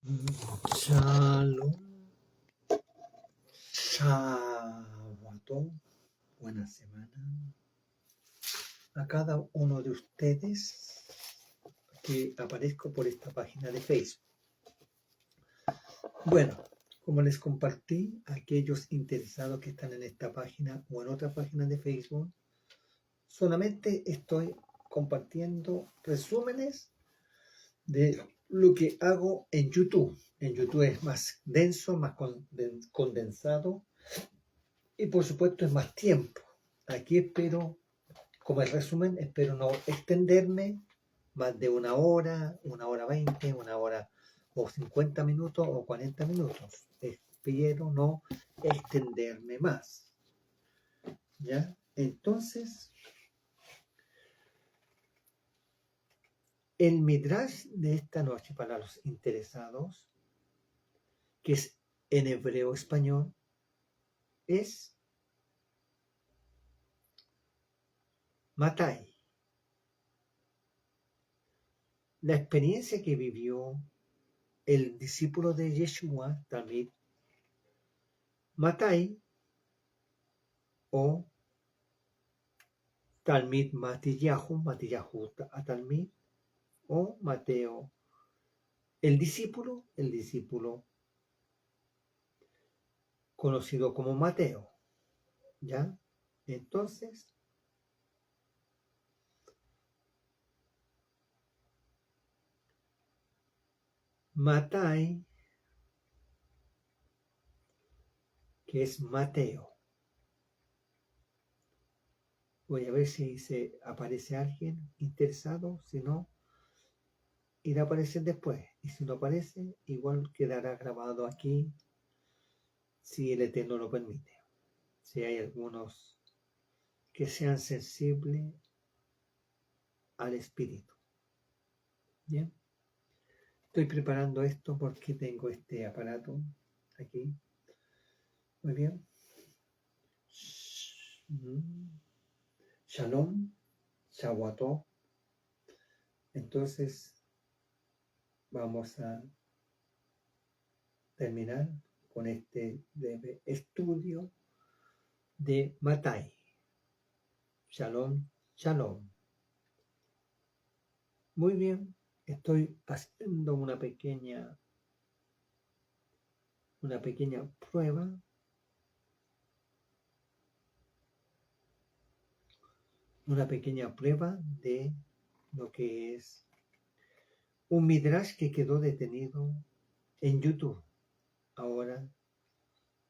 Shalom, Shabbatot, buena semana a cada uno de ustedes que aparezco por esta página de Facebook. Bueno, como les compartí, aquellos interesados que están en esta página o en otra página de Facebook, solamente estoy compartiendo resúmenes de lo que hago en YouTube. En YouTube es más denso, más condensado y por supuesto es más tiempo. Aquí espero, como el resumen, espero no extenderme más de una hora 20, una hora o 50 minutos o 40 minutos. Espero no extenderme más. ¿Ya? Entonces, el Midrash de esta noche para los interesados, que es en hebreo español, es Matai. La experiencia que vivió el discípulo de Yeshua, Talmid Matai, o Talmid Matillahu a Talmid, o Mateo, el discípulo conocido como Mateo, ¿ya? Entonces, Matai, que es Mateo. Voy a ver si se aparece alguien interesado, si no, irá a aparecer después. Y si no aparece, igual quedará grabado aquí, si el Eterno lo permite. Si hay algunos que sean sensibles al Espíritu. Bien. Estoy preparando esto porque tengo este aparato aquí. Muy bien. Shalom, Shavuot. Entonces, vamos a terminar con este breve estudio de Matai. Shalom, shalom. Muy bien, estoy haciendo una pequeña prueba. Una pequeña prueba de lo que es un midrash que quedó detenido en YouTube. Ahora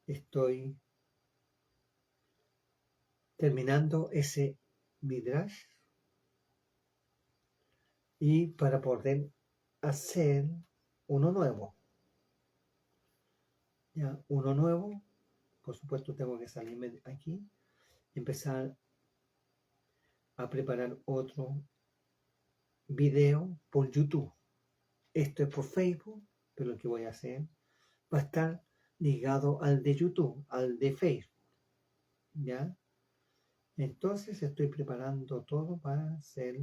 estoy terminando ese midrash y para poder hacer uno nuevo. Ya, uno nuevo, por supuesto tengo que salirme de aquí y empezar a preparar otro video por YouTube. Esto es por Facebook, pero lo que voy a hacer va a estar ligado al de YouTube, al de Facebook. ¿Ya? Entonces estoy preparando todo para hacer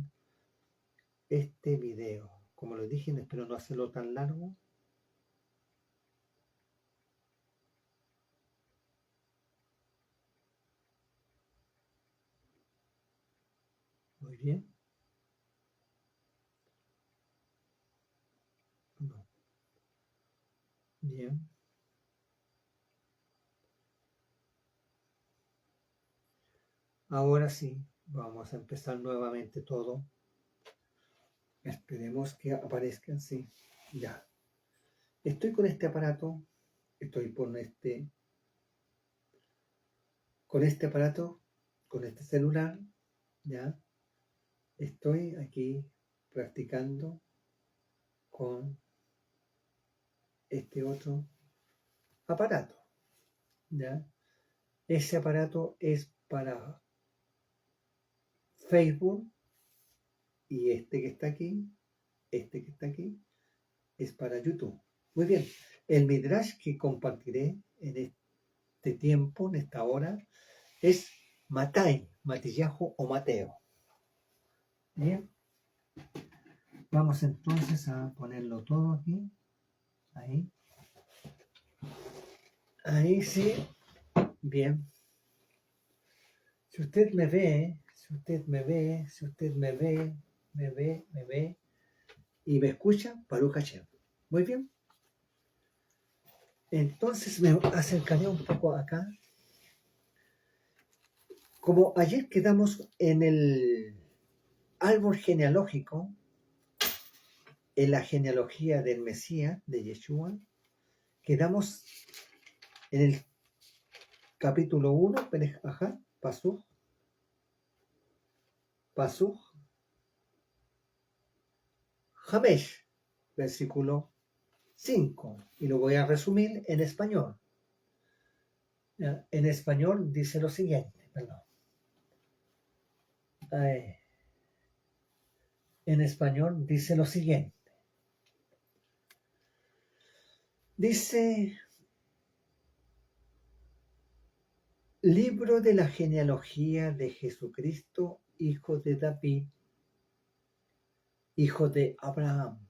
este video. Como les dije, espero no hacerlo tan largo. Muy bien. No. Bien. Ahora sí, vamos a empezar nuevamente todo. Esperemos que aparezcan, sí. Ya. Estoy con este aparato, con este aparato, con este celular, ya. Estoy aquí practicando con este otro aparato, ya. Ese aparato es para Facebook y este que está aquí, es para YouTube. Muy bien, el midrash que compartiré en este tiempo, en esta hora, es Matai, Matillahu o Mateo. Bien, vamos entonces a ponerlo todo aquí. Ahí. Ahí sí. Bien. Si usted me ve, si usted me ve, si usted me ve, me ve y me escucha, Baruch Hashem. Muy bien. Entonces me acercaré un poco acá. Como ayer quedamos en el árbol genealógico, en la genealogía del Mesías, de Yeshua, quedamos en el capítulo 1, Pasuj, Hamesh, versículo 5, y lo voy a resumir en español. En español dice lo siguiente, perdón. En español dice lo siguiente. Dice, libro de la genealogía de Jesucristo, hijo de David, hijo de Abraham.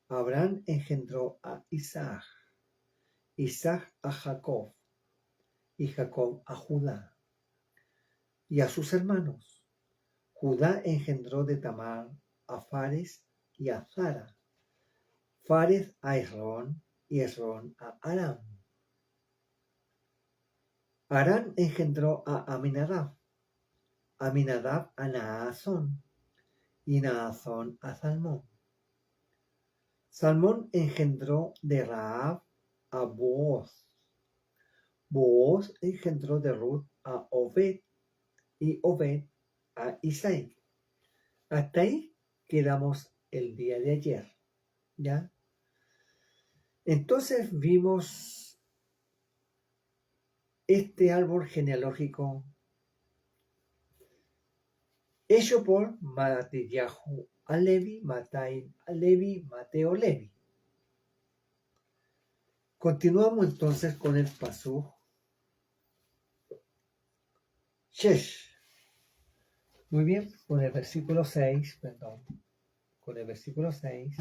Abraham engendró a Isaac, Isaac a Jacob, y Jacob a Judá, y a sus hermanos. Judá engendró de Tamar a Fares y a Zara, Fares a Esrón, y Esrón a Aram. Aram engendró a Aminadab, Aminadab a Naasón, y Naasón a Salmón. Salmón engendró de Rahab a Booz. Booz engendró de Ruth a Obed, y Obed a Isaí. Hasta ahí quedamos el día de ayer, ¿ya? Entonces vimos este árbol genealógico hecho por Matillahu a Levi, Matai a Levi, Mateo Levi. Continuamos entonces con el Pasuj Shesh. Muy bien, con el versículo 6, perdón. Con el versículo 6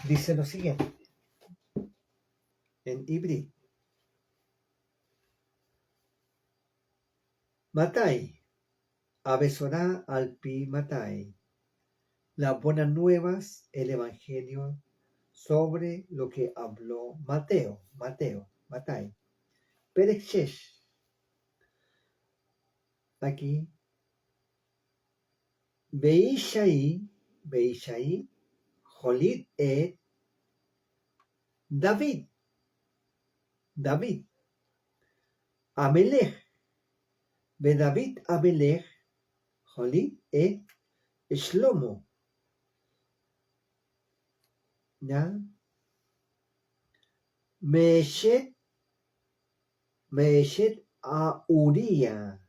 dice lo siguiente en Ibrí. Matai, Abesorá al pi Matai. Las buenas nuevas, el evangelio sobre lo que habló Matai. Perek Shesh. Aquí, Beishai, Jolit et David, Amelech, David Amelech, Jolit et Shlomo. ¿Ya? Meshet a Uría.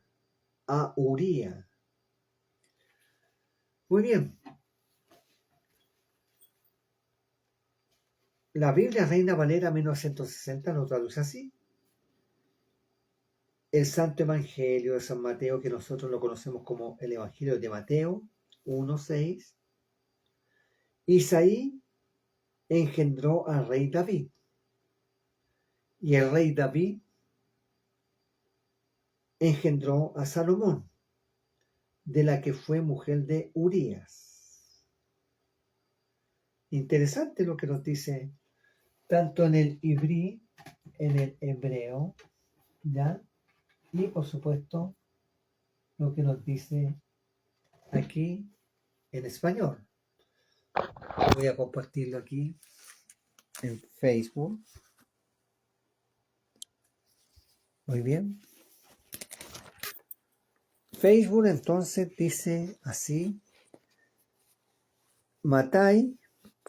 Muy bien. La Biblia Reina Valera 1960 lo traduce así. El Santo Evangelio de San Mateo, que nosotros lo conocemos como el Evangelio de Mateo 1:6. Isaí engendró al rey David. Y el rey David engendró a Salomón, de la que fue mujer de Urías. Interesante lo que nos dice tanto en el ibrí, en el hebreo, ¿ya? Y por supuesto lo que nos dice aquí en español. Voy a compartirlo aquí en Facebook. Muy bien. Facebook entonces dice así: Matai,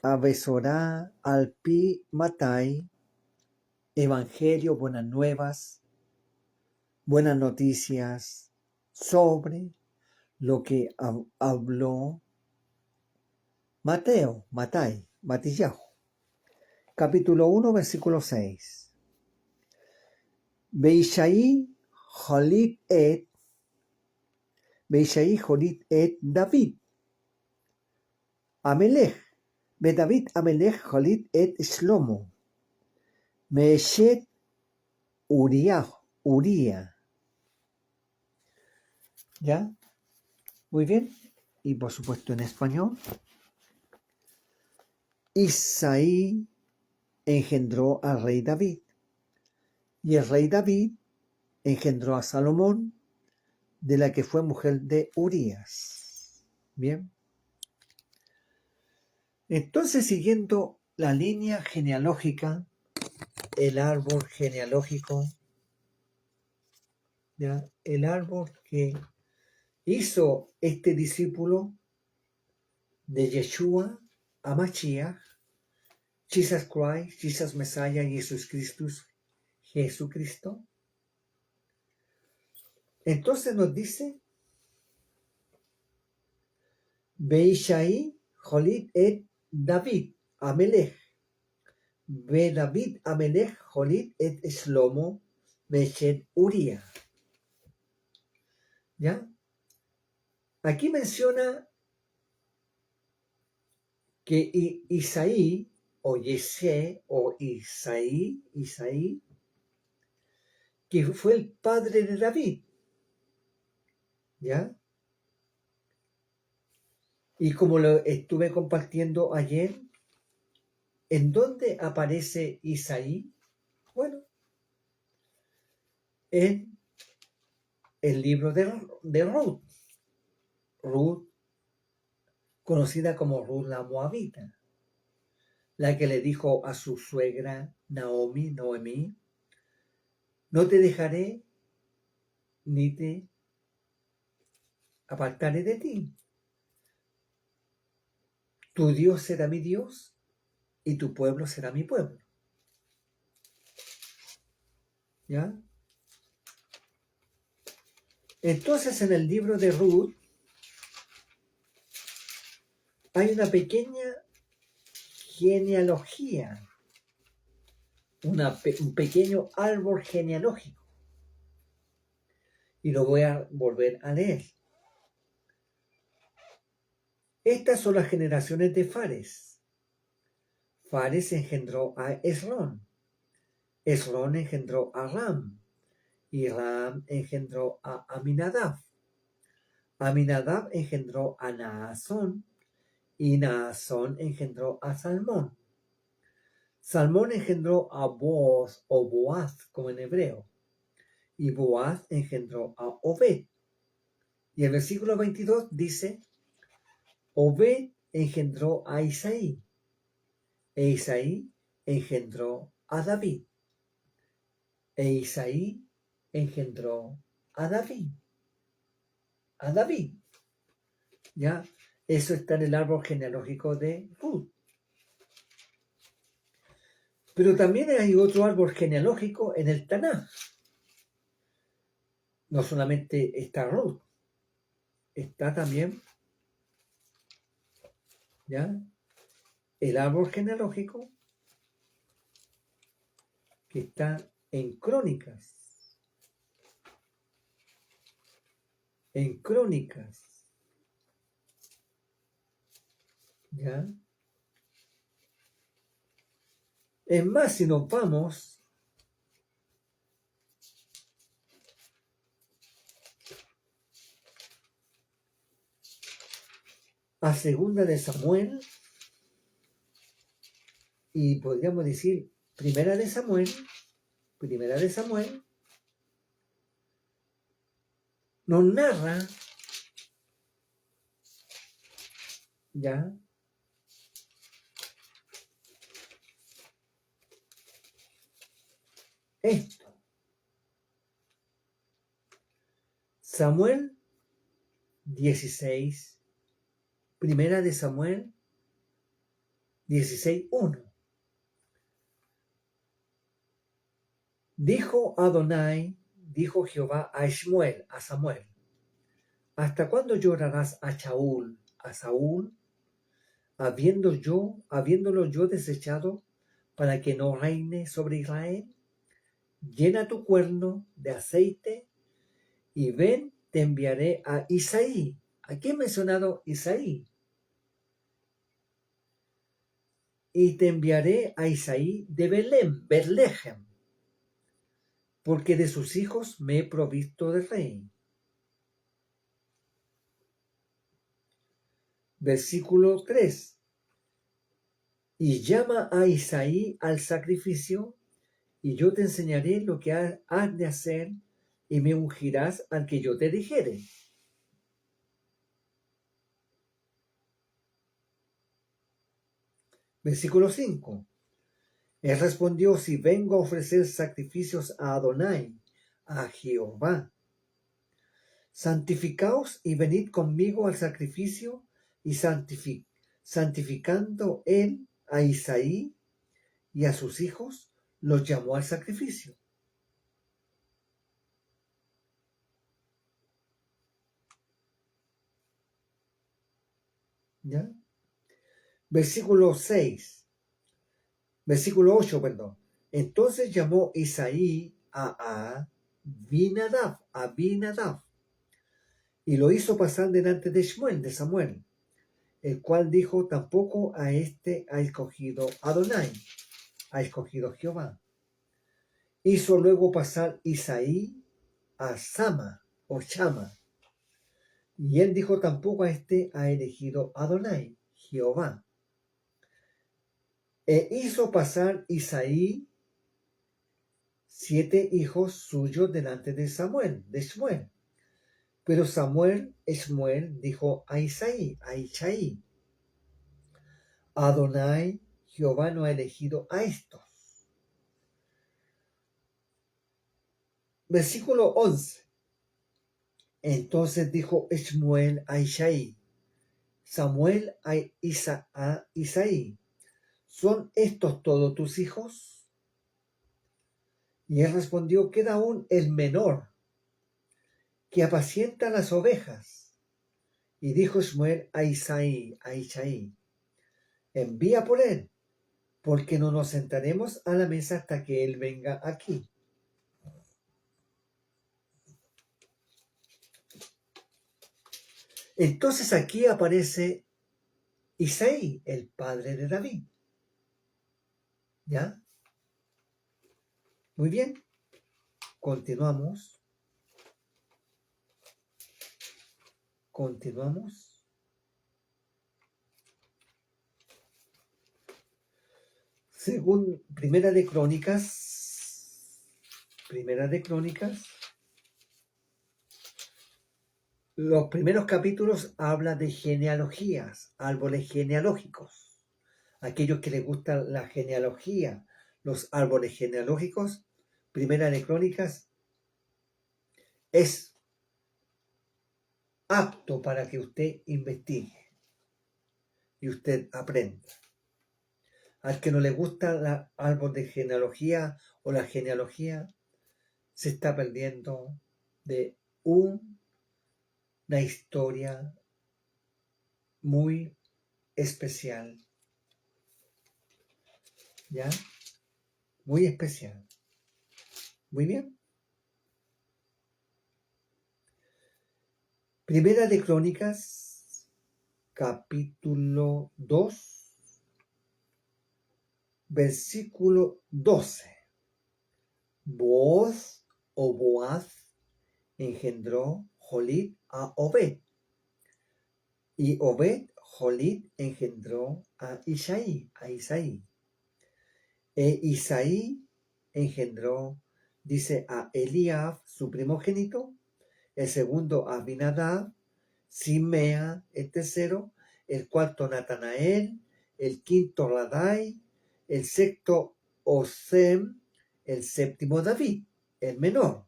Abesorá, Alpi, Matai, Evangelio, buenas nuevas, buenas noticias sobre lo que habló Matillahu. Capítulo 1, versículo 6. Beishai Jolit et David. Amelech, David Amelech Jolit et Shlomo, Meeshet Uría. ¿Ya? Muy bien. Y por supuesto en español. Isaí engendró al rey David. Y el rey David engendró a Salomón, de la que fue mujer de Urías. Bien. Entonces, siguiendo la línea genealógica, el árbol genealógico, ¿ya? El árbol que hizo este discípulo de Yeshua a Mashiach, Jesus Christ, Jesus Messiah, Jesucristo. Entonces nos dice, Beishai Jolit et David Amelech, Be David Amelech Jolit et Shlomo Meshet Uría. ¿Ya? Aquí menciona que Isaí o Yesé o Isaí, que fue el padre de David, ¿ya? Y como lo estuve compartiendo ayer, ¿en dónde aparece Isaí? Bueno, en el libro de Ruth. Ruth, conocida como Ruth la Moabita, la que le dijo a su suegra Noemí, no te dejaré ni te apartaré de ti. Tu Dios será mi Dios y tu pueblo será mi pueblo. ¿Ya? Entonces en el libro de Ruth hay una pequeña genealogía, un pequeño árbol genealógico. Y lo voy a volver a leer. Estas son las generaciones de Fares. Fares engendró a Esrón. Esrón engendró a Ram. Y Ram engendró a Aminadab. Aminadab engendró a Naasón. Y Naasón engendró a Salmón. Salmón engendró a Boaz o Boaz, como en hebreo. Y Boaz engendró a Obed. Y el versículo 22 dice, Obed engendró a Isaí. E Isaí engendró a David. E Isaí engendró a David. A David. ¿Ya? Eso está en el árbol genealógico de Ruth. Pero también hay otro árbol genealógico en el Tanaj. No solamente está Ruth, está también, ¿ya?, el árbol genealógico que está en Crónicas. En Crónicas. ¿Ya? Es más, si nos vamos a Segunda de Samuel, y podríamos decir Primera de Samuel, nos narra, ¿ya?, esto. Samuel 16, Primera de Samuel 16:1. Dijo dijo Jehová a Samuel, ¿hasta cuándo llorarás a Saúl, habiéndolo yo desechado para que no reine sobre Israel? Llena tu cuerno de aceite y ven, te enviaré a Isaí. Aquí he mencionado Isaí. y te enviaré a Isaí de Belén, Betlehem, porque de sus hijos me he provisto de rey. Versículo 3. Y llama a Isaí al sacrificio, y yo te enseñaré lo que has de hacer, y me ungirás al que yo te dijere. Versículo 5. Él respondió: si vengo a ofrecer sacrificios a Adonai, a Jehová, santificaos y venid conmigo al sacrificio, y santificando él a Isaí y a sus hijos, los llamó al sacrificio. ¿Ya? Versículo 8, perdón. Entonces llamó Isaí a Abinadab, y lo hizo pasar delante de Samuel, el cual dijo: tampoco a este ha escogido Adonai, ha escogido Jehová. Hizo luego pasar Isaí a Sama o Chama, y él dijo: tampoco a este ha elegido Adonai, Jehová. E hizo pasar Isaí 7 hijos suyos delante de Shmuel. Pero Shmuel dijo a Isaí, Adonai, Jehová no ha elegido a estos. Versículo 11. Entonces dijo Shmuel a Isaí, Samuel a Isaí, ¿son estos todos tus hijos? Y él respondió: queda aún el menor, que apacienta las ovejas. Y dijo Shmuel a Isaí, envía por él, porque no nos sentaremos a la mesa hasta que él venga aquí. Entonces aquí aparece Isaí, el padre de David. ¿Ya? Muy bien. Continuamos. Según Primera de Crónicas, los primeros capítulos hablan de genealogías, árboles genealógicos. Aquellos que les gusta la genealogía, los árboles genealógicos, Primera de Crónicas es apto para que usted investigue y usted aprenda. Al que no le gusta el árbol de genealogía o la genealogía, se está perdiendo de una historia muy especial. ¿Ya? Muy especial. Muy bien. Primera de Crónicas, capítulo 2, versículo 12. Boaz engendró Jolit a Obed, y Obed Jolit engendró a Isaí. E Isaí engendró, dice, a Eliab, su primogénito, el segundo a Abinadab, Simea, el tercero, el cuarto Natanael, el quinto Radai, el sexto Osem, el séptimo David, el menor.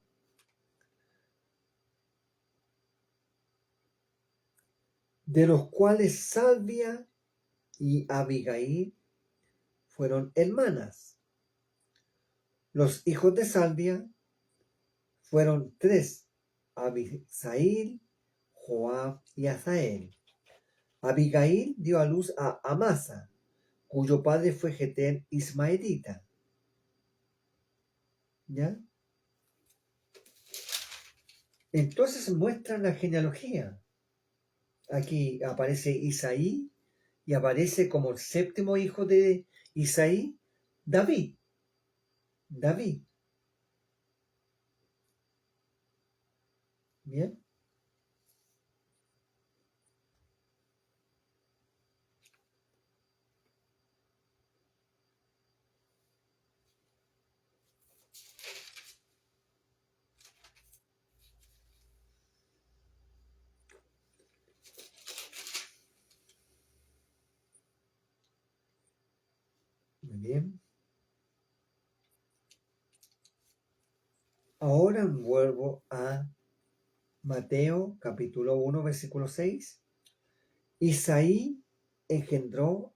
De los cuales Salvia y Abigail fueron hermanas. Los hijos de Salvia fueron 3, Abisail, Joab y Asael. Abigail dio a luz a Amasa, cuyo padre fue Jeter ismaelita. ¿Ya? Entonces muestran la genealogía. Aquí aparece Isaí y aparece como el séptimo hijo de Isaí, David. David. Bien. Muy bien. Ahora vuelvo a Mateo capítulo 1, versículo 6. Isaí engendró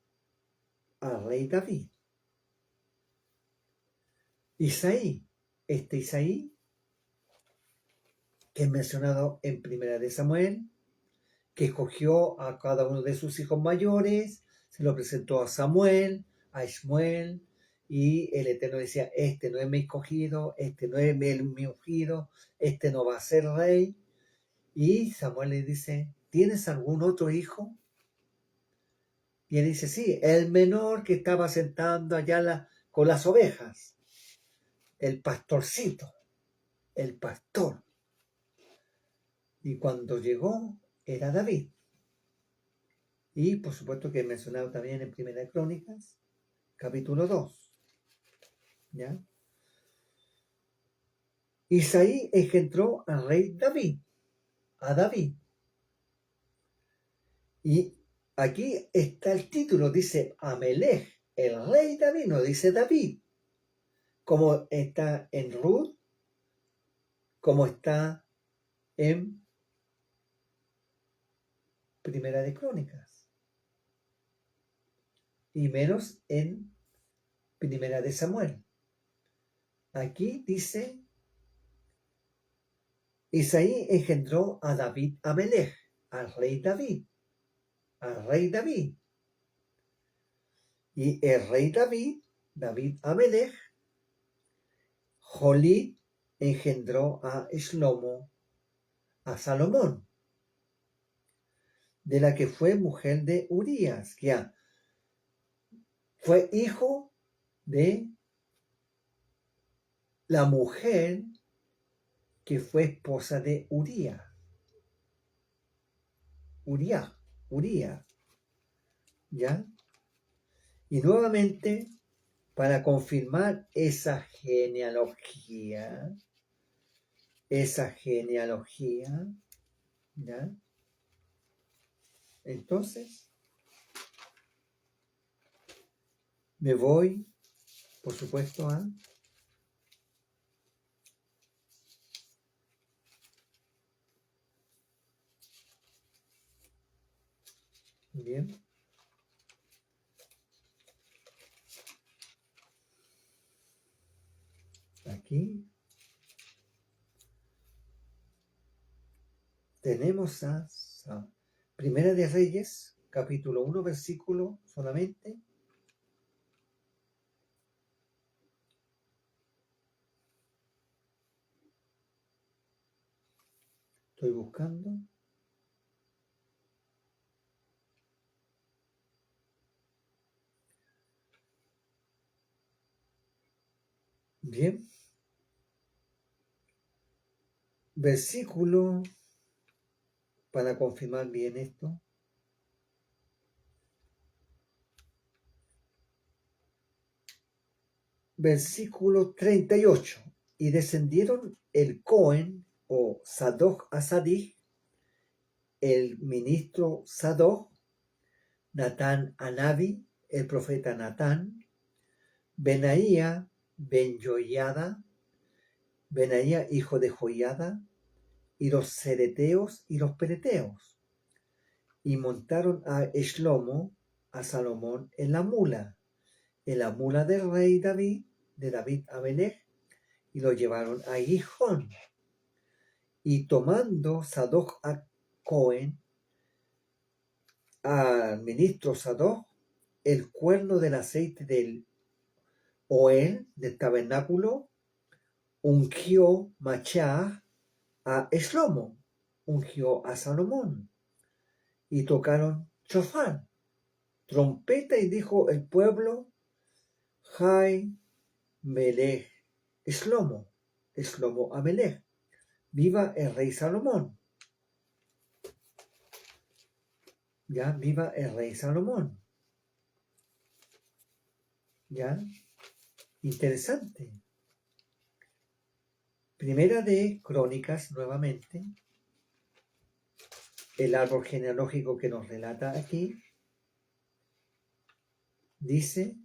al rey David. Isaí, Isaí, que es mencionado en Primera de Samuel, que escogió a cada uno de sus hijos mayores, se lo presentó a Samuel, a Ismael, y el Eterno decía, este no es mi escogido, este no es mi ungido, este no va a ser rey. Y Samuel le dice, ¿tienes algún otro hijo? Y él dice, sí, el menor que estaba sentando allá con las ovejas, el pastorcito, el pastor. Y cuando llegó, era David. Y por supuesto que he mencionado también en Primera de Crónicas, capítulo 2. ¿Ya? Isaí engendró al rey David, a David. Y aquí está el título, dice Amelech, el rey David, no dice David, como está en Ruth, como está en Primera de Crónicas, y menos en Primera de Samuel. Aquí dice, Isaí engendró a David Amelech, al rey David, al rey David. Y el rey David Amelech, Jolí engendró a Shlomo, a Salomón, de la que fue mujer de Urías, que fue hijo de la mujer que fue esposa de Urías, ¿ya? Y nuevamente, para confirmar esa genealogía, ¿ya? Entonces, me voy, por supuesto, a bien. Aquí tenemos a Primera de Reyes, capítulo 1, versículo solamente. Estoy buscando. Bien. Versículo, para confirmar bien esto. Versículo 38. Y descendieron el Cohen o Sadoc a Sadij, el ministro Sadoc, Natán a Nabi, el profeta Natán, Benaía ben Joiada, Benaía hijo de Joiada, y los cereteos y los pereteos. Y montaron a Shlomo, a Salomón, en la mula del rey David, de David Amelech, y lo llevaron a Gijón. Y tomando Sadoc a Cohen, al ministro Sadoc, el cuerno del aceite del Oel, del tabernáculo, ungió Machá a Shlomo, ungió a Salomón, y tocaron chofar, trompeta, y dijo el pueblo Jai Melech Shlomo, Shlomo Amelech. Viva el rey Salomón. Ya, viva el rey Salomón. Ya, interesante. Primera de Crónicas, nuevamente. El árbol genealógico que nos relata aquí. Dice,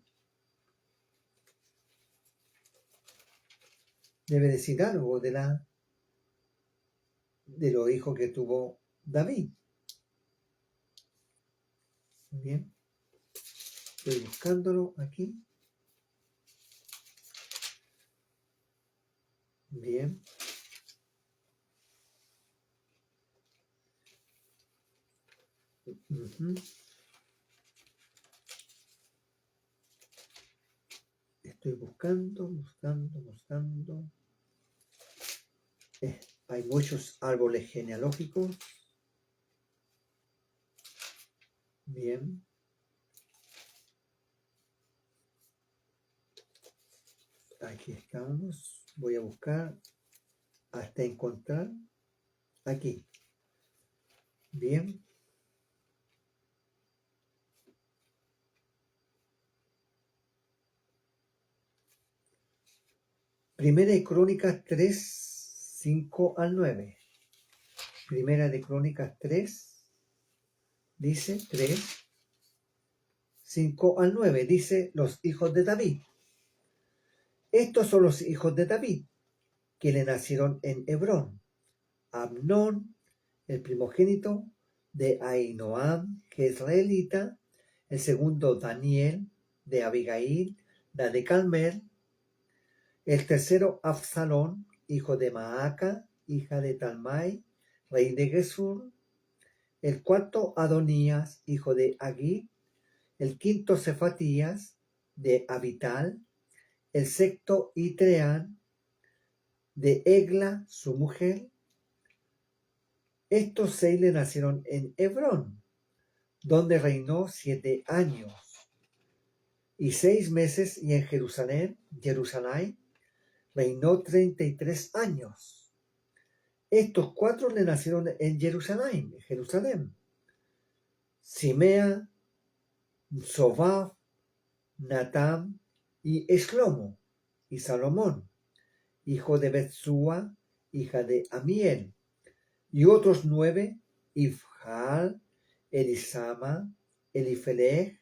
debe decir algo de los hijos que tuvo David. Muy bien. Estoy buscándolo aquí. Bien. Uh-huh. Estoy buscando. Hay muchos árboles genealógicos. Bien. Aquí estamos. Voy a buscar hasta encontrar aquí. Bien. Primera de Crónicas 3, 5 al 9. Primera de Crónicas 3, dice 3, 5 al 9. Dice los hijos de David. Estos son los hijos de David, que le nacieron en Hebrón. Amnón, el primogénito de Ahinoam, que es israelita. El segundo, Daniel, de Abigail, la de Carmel. El tercero, Absalón, hijo de Maaca, hija de Talmai, rey de Gesur. El cuarto, Adonías, hijo de Agit. El quinto, Cefatías, de Abital. El sexto, Itreán, de Egla, su mujer. Estos 6 le nacieron en Hebrón, donde reinó 7 años y 6 meses, y en Jerusalén reinó 33 años. Estos 4 le nacieron en Jerusalén. Simea, Sobab, Natam y Shlomo, y Salomón, hijo de Betsúa, hija de Amiel, y otros 9, Ifjal, Elisama, Elifelech,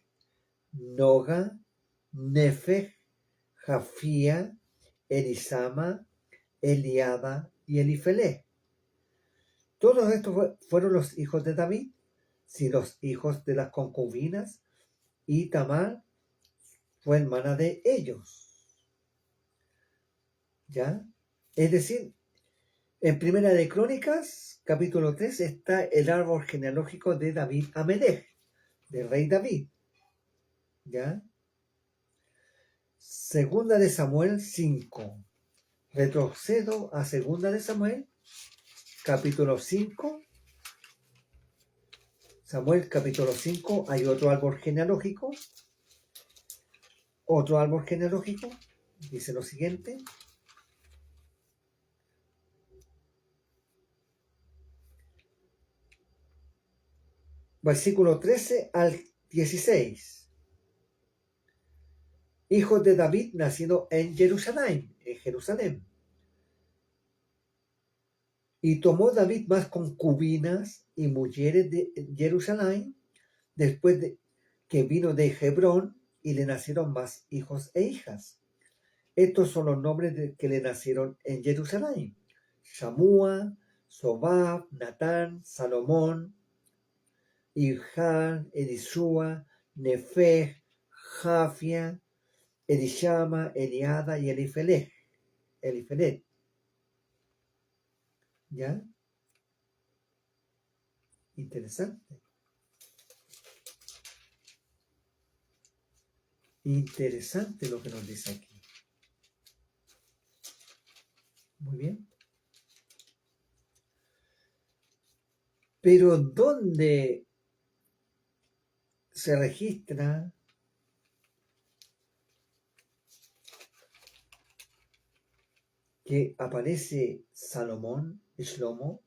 Noga, Nefeg, Jafía, Elisama, Eliada y Elifelech. Todos estos fueron los hijos de David, si los hijos de las concubinas, y Tamar fue hermana de ellos. ¿Ya? Es decir, en Primera de Crónicas, capítulo 3, está el árbol genealógico de David Amelech, del rey David. ¿Ya? Segunda de Samuel 5. Retrocedo a Segunda de Samuel, capítulo 5. Samuel, capítulo 5, hay otro árbol genealógico. Dice lo siguiente. Versículo 13 al 16. Hijos de David nacido en Jerusalén. Y tomó David más concubinas y mujeres de Jerusalén, después de que vino de Hebrón, y le nacieron más hijos e hijas. Estos son los nombres que le nacieron en Jerusalén: Shamúa, Sobab, Natán, Salomón, Ibjal, Elisúa, Nefeg, Jafia, Elishama, Eliada y Elifelet. ¿Ya? Interesante. Interesante lo que nos dice aquí. Muy bien. Pero ¿dónde se registra que aparece Salomón, Shlomo.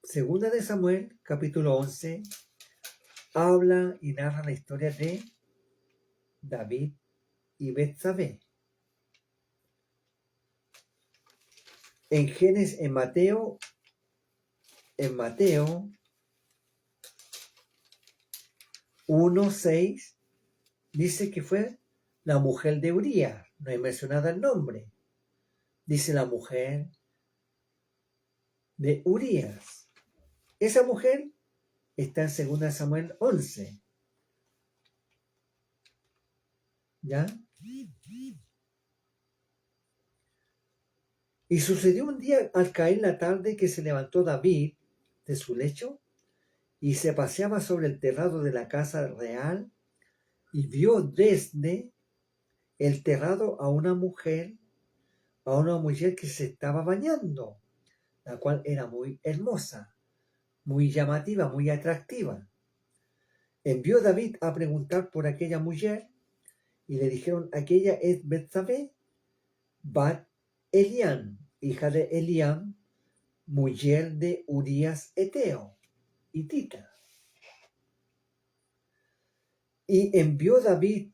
Segunda de Samuel, capítulo 11, habla y narra la historia de David y Betsabé. En Mateo 1:6 dice que fue la mujer de Urías, no hay mencionada el nombre. Dice la mujer de Urías. Esa mujer está en 2 Samuel 11. ¿Ya? Y sucedió un día al caer la tarde que se levantó David de su lecho y se paseaba sobre el terrado de la casa real y vio desde el terrado a una mujer que se estaba bañando, la cual era muy hermosa, muy llamativa, muy atractiva. Envió David a preguntar por aquella mujer y le dijeron: aquella es Betsabé, Bat Eliam, hija de Eliam, mujer de Urías Eteo, hitita. Y envió David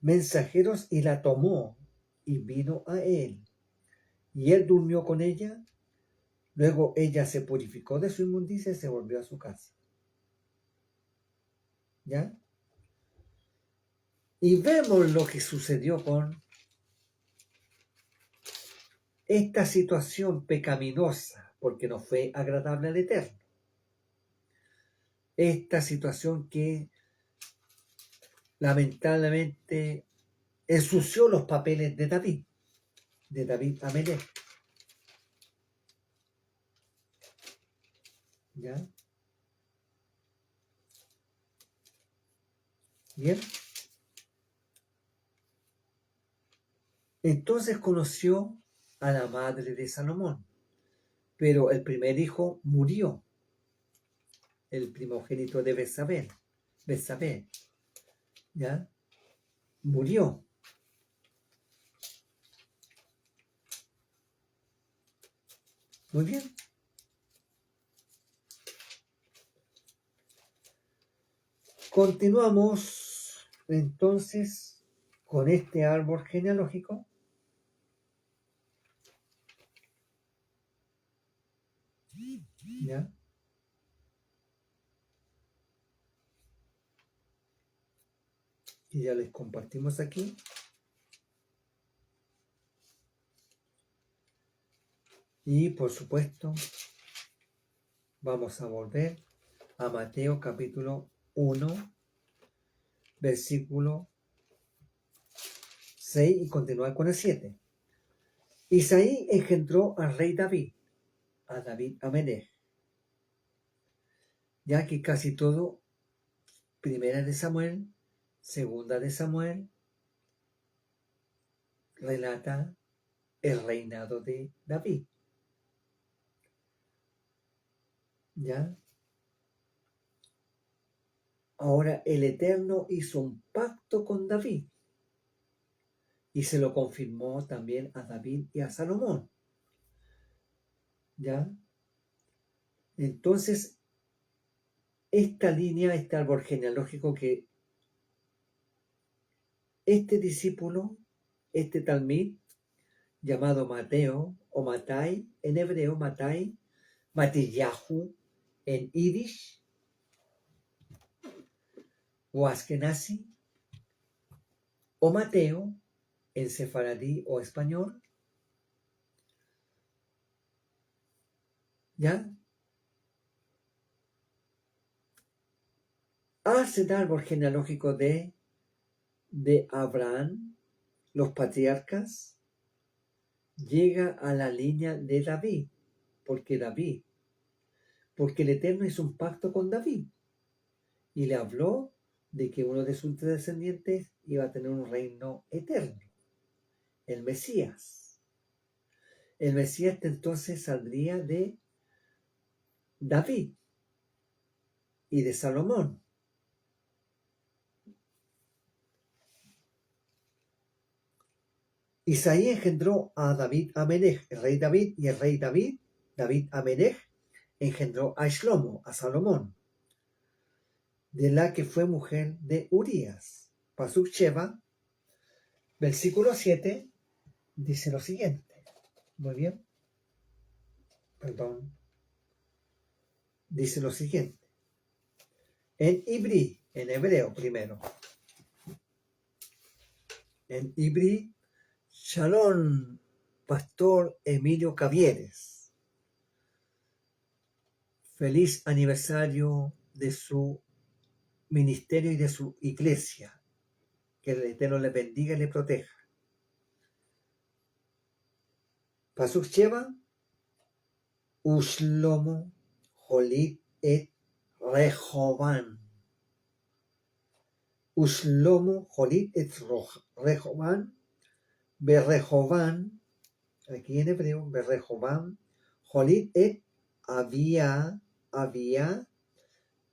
mensajeros y la tomó y vino a él. Y él durmió con ella. Luego ella se purificó de su inmundicia y se volvió a su casa. ¿Ya? Y vemos lo que sucedió con esta situación pecaminosa, porque no fue agradable al Eterno. Esta situación que lamentablemente ensució los papeles de David Amelech. ¿Ya? Bien. Entonces conoció a la madre de Salomón, pero el primer hijo murió, el primogénito de Betsabé, ¿ya? Murió. Muy bien. Continuamos entonces con este árbol genealógico. ¿Ya? Y ya les compartimos aquí. Y por supuesto, vamos a volver a Mateo capítulo 1, versículo 6 y continuar con el 7. Isaí engendró al rey David, a David Amelech, ya que casi todo, primera de Samuel, segunda de Samuel, relata el reinado de David. ¿Ya? Ahora el Eterno hizo un pacto con David y se lo confirmó también a David y a Salomón. ¿Ya? Entonces, esta línea, este árbol genealógico que este discípulo, este Talmid, llamado Mateo o Matai, en hebreo Matai, Matillahu en Yiddish o Askenazi, o Mateo en sefaradí o español, ¿ya? Hace el árbol genealógico de Abraham, los patriarcas, llega a la línea de David, porque el Eterno hizo un pacto con David y le habló de que uno de sus descendientes iba a tener un reino eterno, el Mesías. El Mesías entonces saldría de David y de Salomón. Isaí engendró a David Amelech, el rey David, y el rey David Amelech, engendró a Shlomo, a Salomón, de la que fue mujer de Urías. Pasuk Sheva, versículo 7, dice lo siguiente. Muy bien. Perdón. Dice lo siguiente. En Ibrí, en hebreo primero. En Ibrí, Shalom, Pastor Emilio Cavieres. Feliz aniversario de su ministerio y de su iglesia. Que el Eterno le bendiga y le proteja. Pasuk Sheva, Ushlomo, Jolit et Rehoban. Ushlomo, Jolit et Rehoban, Berrehoban, aquí en hebreo, Berrehoban, Jolit et Abia,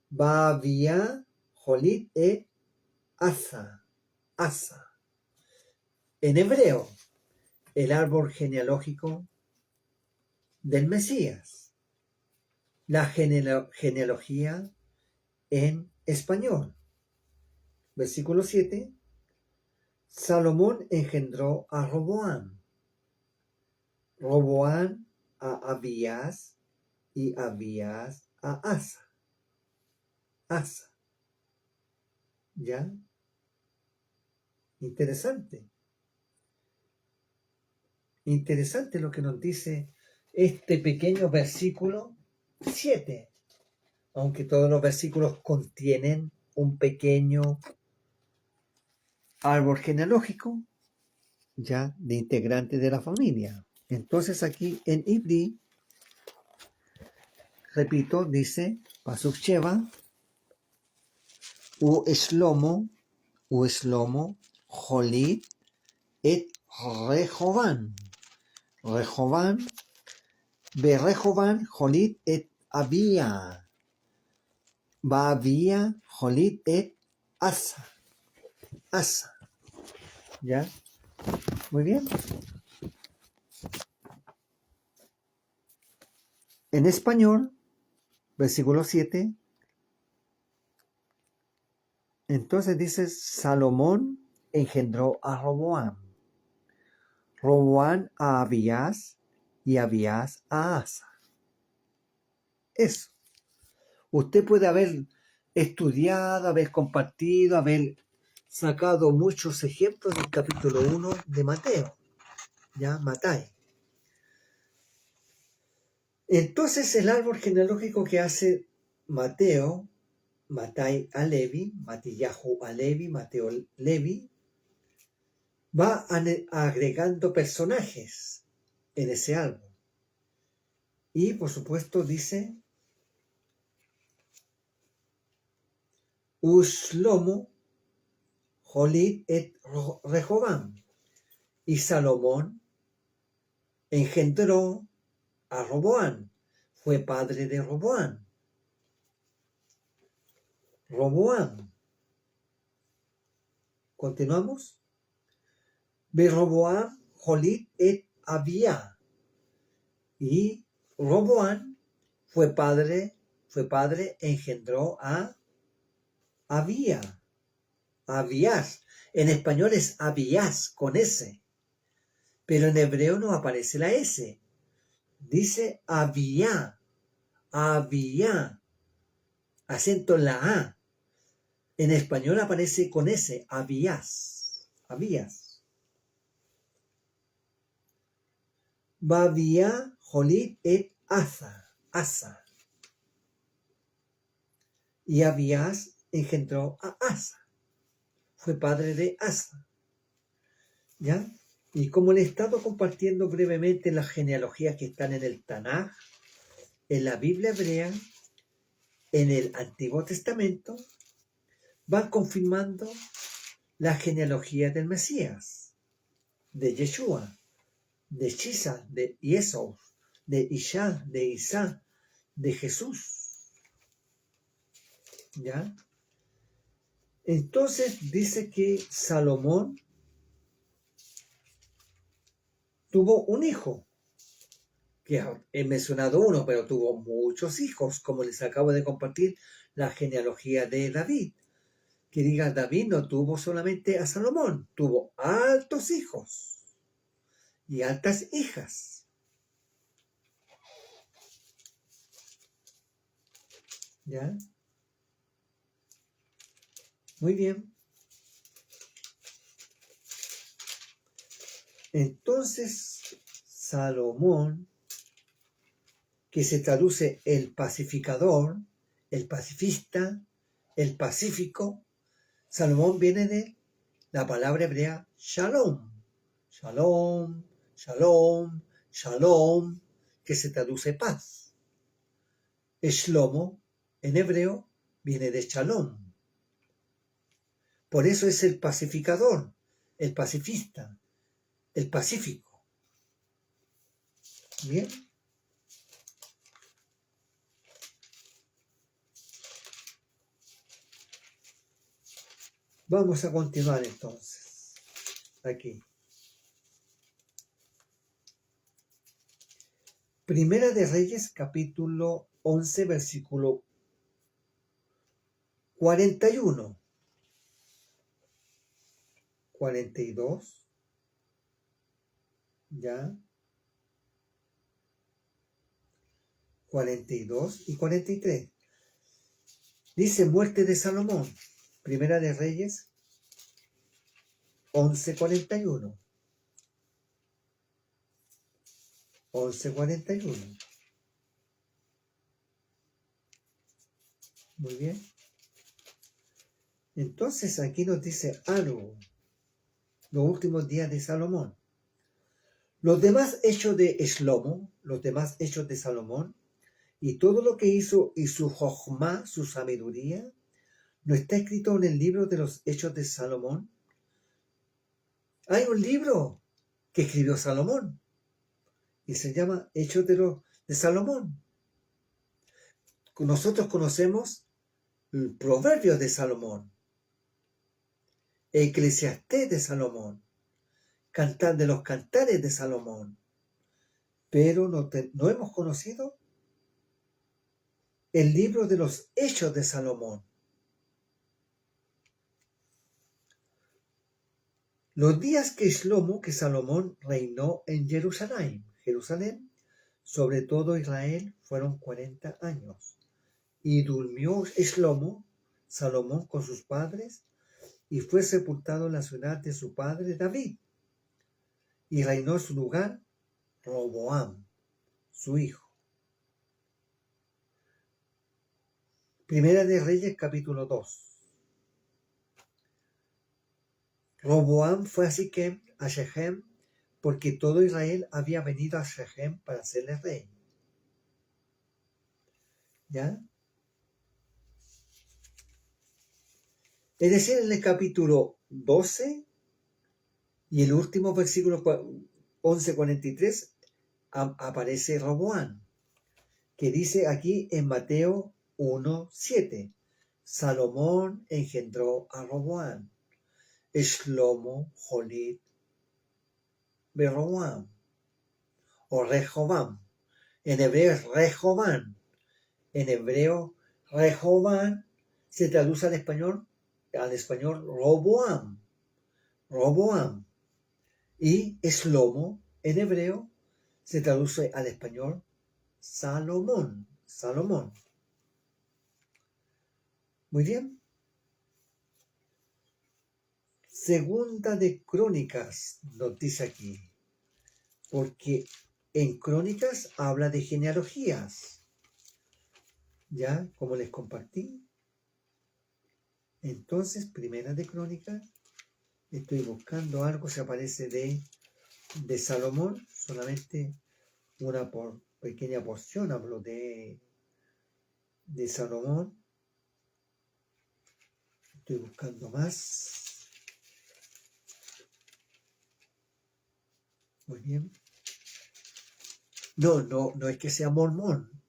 Baavia, Jolit et Asa. En hebreo, el árbol genealógico del Mesías. La genealogía en español. Versículo 7. Salomón engendró a Roboam. Roboam a Abías y Abías a Asa. ¿Ya? Interesante. Interesante lo que nos dice este pequeño versículo 7. Aunque todos los versículos contienen un pequeño árbol genealógico, ya, de integrantes de la familia. Entonces aquí en Ibrí, repito, dice Pasuk Sheva, Shlomo, Jolit et Rehoban. Rehoban, Jolit et Abia. Baavia, Jolit et Asa. ¿Ya? Muy bien. En español, versículo 7, entonces dice, Salomón engendró a Roboam. Roboam a Abías y Abías a Asa. Eso. Usted puede haber estudiado, haber compartido, haber sacado muchos ejemplos del capítulo 1 de Mateo. ¿Ya? Matai. Entonces el árbol genealógico que hace Mateo, Matai a Levi, Matillahu a Levi, Mateo Levi, va agregando personajes en ese árbol. Y por supuesto dice Ushlomo, Jolit et Rehoban. Y Salomón engendró a Roboam, fue padre de Roboam. Continuamos. Roboam, Jolit et Abia. Y Roboam fue padre, engendró a Abías. En español es Abías con S, pero en hebreo no aparece la S. Dice Abía, acento en la A. En español aparece con S, Abías. Baavia, Jolit et Asa. Y Abías engendró a Asa. Fue padre de Asa. ¿Ya? Y como le he estado compartiendo brevemente las genealogías que están en el Tanaj, en la Biblia hebrea, en el Antiguo Testamento, van confirmando la genealogía del Mesías, de Yeshua, de Shisa, de Yesou, de Isha, de Isa, de Jesús. ¿Ya? Entonces dice que Salomón tuvo un hijo, que he mencionado uno, pero tuvo muchos hijos, como les acabo de compartir la genealogía de David. Que diga, David no tuvo solamente a Salomón, tuvo altos hijos y altas hijas. ¿Ya? Muy bien. Entonces, Salomón, que se traduce el pacificador, el pacifista, el pacífico, Salomón viene de la palabra hebrea shalom. Shalom, shalom, shalom, que se traduce paz. Shlomo, en hebreo, viene de shalom. Por eso es el pacificador, el pacifista, el pacífico. Bien. Vamos a continuar entonces. Aquí. Primera de Reyes, capítulo 11, versículo 41. 42. Ya. 42 y 43. Dice muerte de Salomón. Primera de Reyes 11:41. 11:41. Muy bien. Entonces aquí nos dice algo. Los últimos días de Salomón. Los demás hechos de Shlomo, los demás hechos de Salomón, y todo lo que hizo y su jochma, su sabiduría, ¿no está escrito en el libro de los hechos de Salomón? Hay un libro que escribió Salomón y se llama Hechos de Salomón. Nosotros conocemos el Proverbios de Salomón, Eclesiastés de Salomón, Cantar de los Cantares de Salomón, pero no hemos conocido el libro de los Hechos de Salomón. Los días que Salomón reinó en Jerusalén, sobre todo Israel, fueron 40 años. Y durmió Salomón, con sus padres, y fue sepultado en la ciudad de su padre David. Y reinó en su lugar Roboam, su hijo. Primera de Reyes, capítulo 2. Roboam fue a Shechem, porque todo Israel había venido a Shechem para hacerle rey. ¿Ya? Es decir, en el capítulo 12 y el último versículo 11:43 aparece Roboam, que dice aquí en Mateo 1:7, Salomón engendró a Roboam, Shlomo, Jolit, Beroam, o Rehobam. En hebreo es Rehobam. En hebreo, Rehobam se traduce al español Roboam. Roboam. Y Shlomo, en hebreo, se traduce al español Salomón. Salomón. Muy bien. Segunda de Crónicas nos dice aquí, porque en Crónicas habla de genealogías, ya como les compartí. Entonces, Primera de Crónicas, estoy buscando algo, se aparece de Salomón, solamente una pequeña porción hablo de Salomón. Estoy buscando más. Muy bien. No es que sea mormón,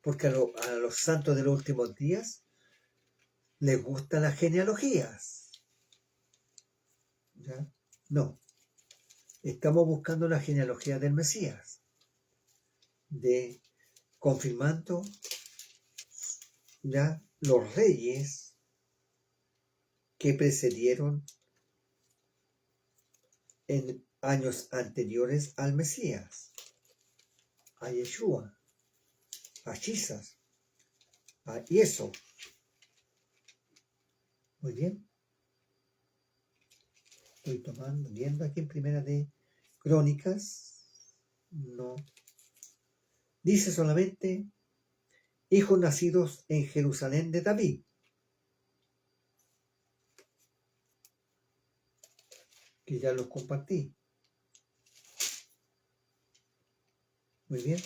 porque a los santos de los últimos días les gustan las genealogías. ¿Ya? No. Estamos buscando la genealogía del Mesías, confirmando ya los reyes que precedieron en años anteriores al Mesías, a Yeshua, a Jesús, a Yeso. Muy bien. Estoy viendo aquí en Primera de Crónicas. No. Dice solamente hijos nacidos en Jerusalén de David. Que ya los compartí. Muy bien.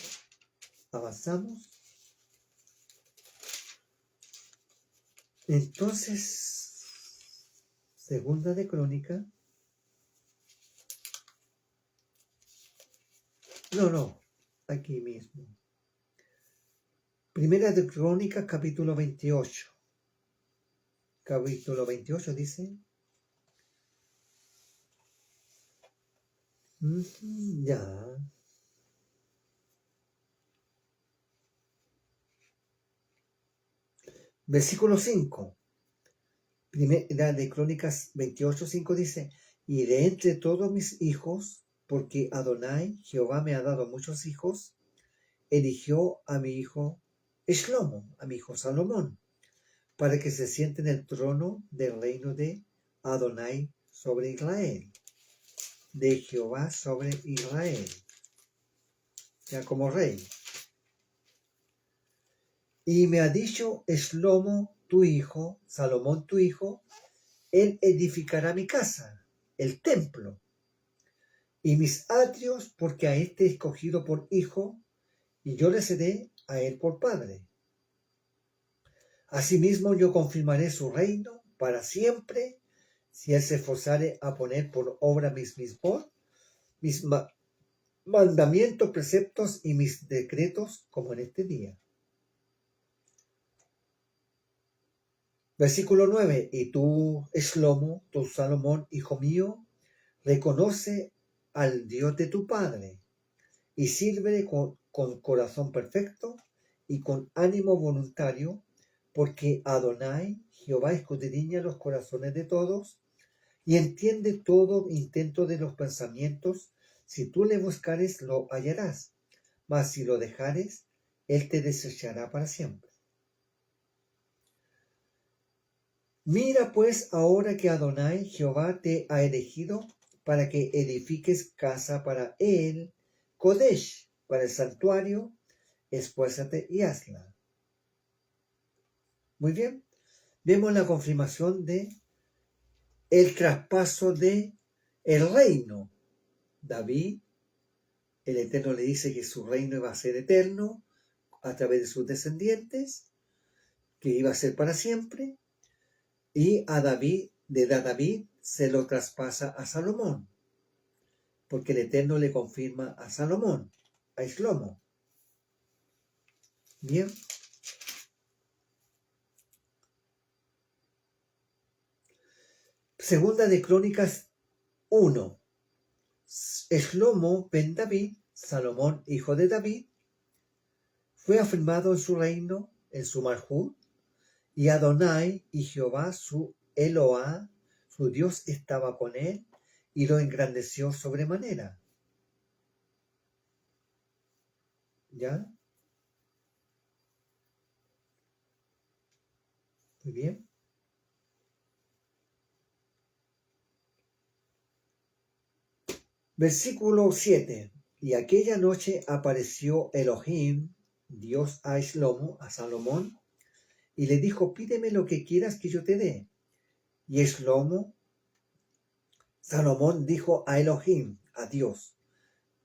Avanzamos. Entonces, Segunda de Crónica. No, aquí mismo. Primera de Crónica, capítulo 28. Capítulo 28 dice. Ya. Versículo 5. Primera de Crónicas 28:5 dice, y de entre todos mis hijos, porque Adonai, Jehová me ha dado muchos hijos, eligió a mi hijo Shlomo, a mi hijo Salomón, para que se siente en el trono del reino de Adonai sobre Israel, de Jehová sobre Israel, ya como rey. Y me ha dicho Shlomo, tu hijo, Salomón, tu hijo, él edificará mi casa, el templo, y mis atrios, porque a este he escogido por hijo, y yo le seré a él por padre. Asimismo yo confirmaré su reino para siempre, si él se esforzare a poner por obra mis mandamientos, preceptos y mis decretos, como en este día. Versículo 9. Y tú, Shlomo, tu Salomón, hijo mío, reconoce al Dios de tu padre, y sírvele con corazón perfecto y con ánimo voluntario, porque Adonai, Jehová, escudriña los corazones de todos y entiende todo intento de los pensamientos. Si tú le buscares, lo hallarás, mas si lo dejares, él te desechará para siempre. Mira pues ahora que Adonai, Jehová, te ha elegido para que edifiques casa para él, Kodesh, para el santuario, esfuérzate y hazla. Muy bien, vemos la confirmación de el traspaso de el reino. David, el Eterno le dice que su reino iba a ser eterno a través de sus descendientes, que iba a ser para siempre, y a David, de David se lo traspasa a Salomón, porque el Eterno le confirma a Salomón, a Shlomo. Bien. Segunda de Crónicas 1. Shlomo ben David, Salomón, hijo de David, fue afirmado en su reino, en su Malhut, y Adonai y Jehová su Eloá, su Dios, estaba con él y lo engrandeció sobremanera. ¿Ya? Muy bien. Versículo 7. Y aquella noche apareció Elohim, Dios, a Shlomo, a Salomón, y le dijo, pídeme lo que quieras que yo te dé. Y Salomón dijo a Elohim, a Dios,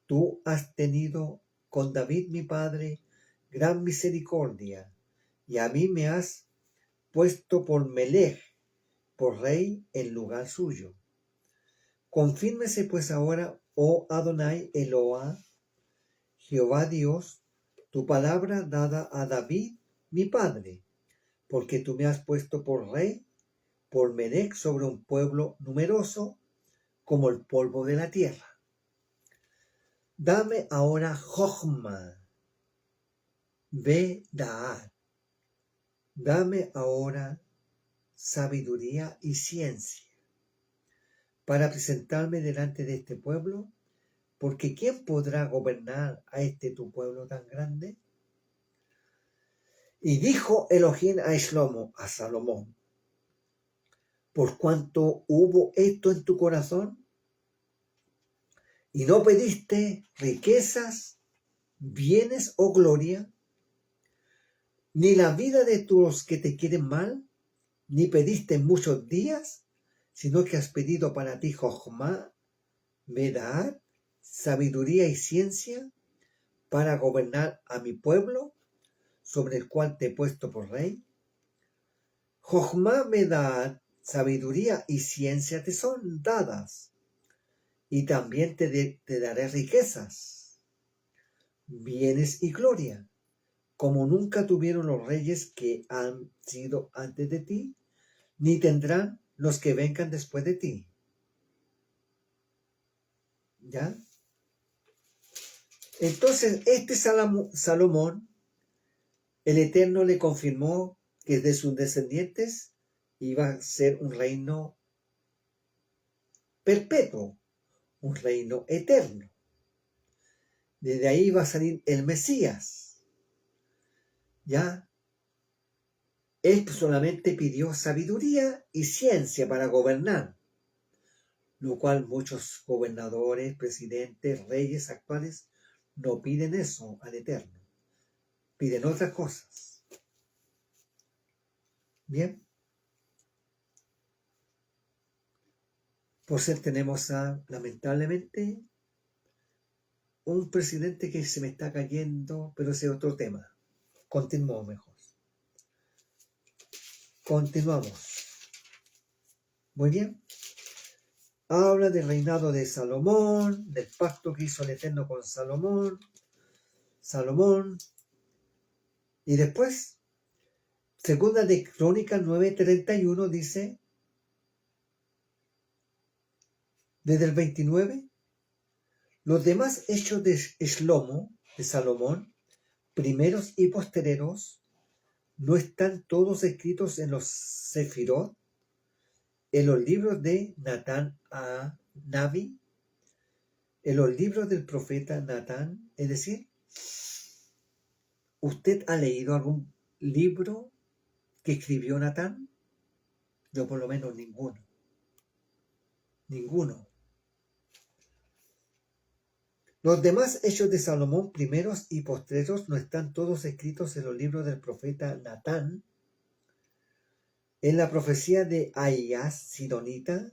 tú has tenido con David mi padre gran misericordia, y a mí me has puesto por Melech, por rey en lugar suyo. Confírmese pues ahora, oh Adonai Eloah, Jehová Dios, tu palabra dada a David mi padre, porque tú me has puesto por rey, por Melech sobre un pueblo numeroso como el polvo de la tierra. Dame ahora Jochma, Da'at. Dame ahora sabiduría y ciencia para presentarme delante de este pueblo, porque ¿quién podrá gobernar a este tu pueblo tan grande? Y dijo Elohim a Shlomo, a Salomón, por cuanto hubo esto en tu corazón, y no pediste riquezas, bienes o gloria, ni la vida de los que te quieren mal, ni pediste muchos días, sino que has pedido para ti Jochma, Da'at, sabiduría y ciencia, para gobernar a mi pueblo, sobre el cual te he puesto por rey. Jochma, Da'at, sabiduría y ciencia te son dadas, y también te daré riquezas, bienes y gloria, como nunca tuvieron los reyes que han sido antes de ti, ni tendrán los que vengan después de ti. ¿Ya? Entonces, este Salomón, el Eterno le confirmó que de sus descendientes iba a ser un reino perpetuo, un reino eterno. Desde ahí va a salir el Mesías. ¿Ya? Él solamente pidió sabiduría y ciencia para gobernar, lo cual muchos gobernadores, presidentes, reyes actuales no piden eso al Eterno, piden otras cosas. Bien, por ser tenemos lamentablemente un presidente que se me está cayendo, pero ese es otro tema. Continuamos mejor. Continuamos. Muy bien. Habla del reinado de Salomón, del pacto que hizo el Eterno con Salomón, y después, segunda de Crónicas 9:31 dice, desde el 29, los demás hechos de Shlomo, de Salomón, primeros y posteriores, ¿no están todos escritos en los Sefirot, en los libros de Natán a Navi, en los libros del profeta Natán? Es decir, ¿usted ha leído algún libro que escribió Natán? Yo por lo menos ninguno. Ninguno. Los demás hechos de Salomón, primeros y postreros, no están todos escritos en los libros del profeta Natán, en la profecía de Ahías Sidonita,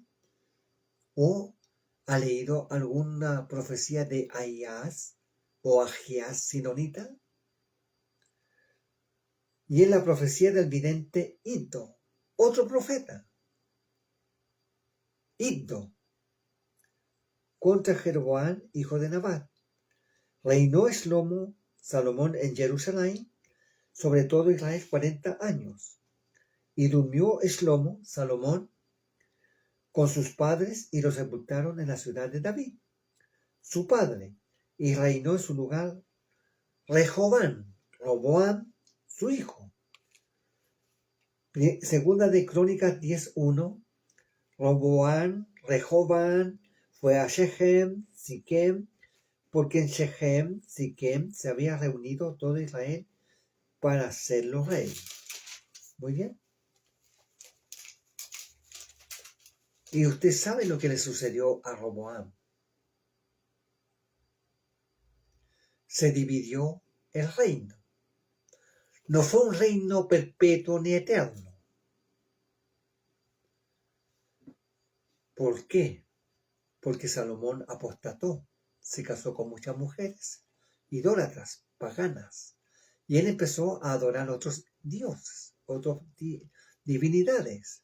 o ha leído alguna profecía de Ahías o Ahías Sidonita, y en la profecía del vidente Iddo, otro profeta, Iddo, contra Jeroboam, hijo de Nabat. Reinó Salomón en Jerusalén, sobre todo Israel, 40 años. Y durmió Salomón, con sus padres y los sepultaron en la ciudad de David, su padre, y reinó en su lugar Roboam, su hijo. Segunda de Crónicas 10:1, Rehoboam fue a Shechem, Siquem, porque en Shechem, Siquem, se había reunido todo Israel para hacerlo rey. Muy bien. Y usted sabe lo que le sucedió a Roboam. Se dividió el reino. No fue un reino perpetuo ni eterno. ¿Por qué? Porque Salomón apostató, se casó con muchas mujeres, idólatras, paganas, y él empezó a adorar otros dioses, otras divinidades.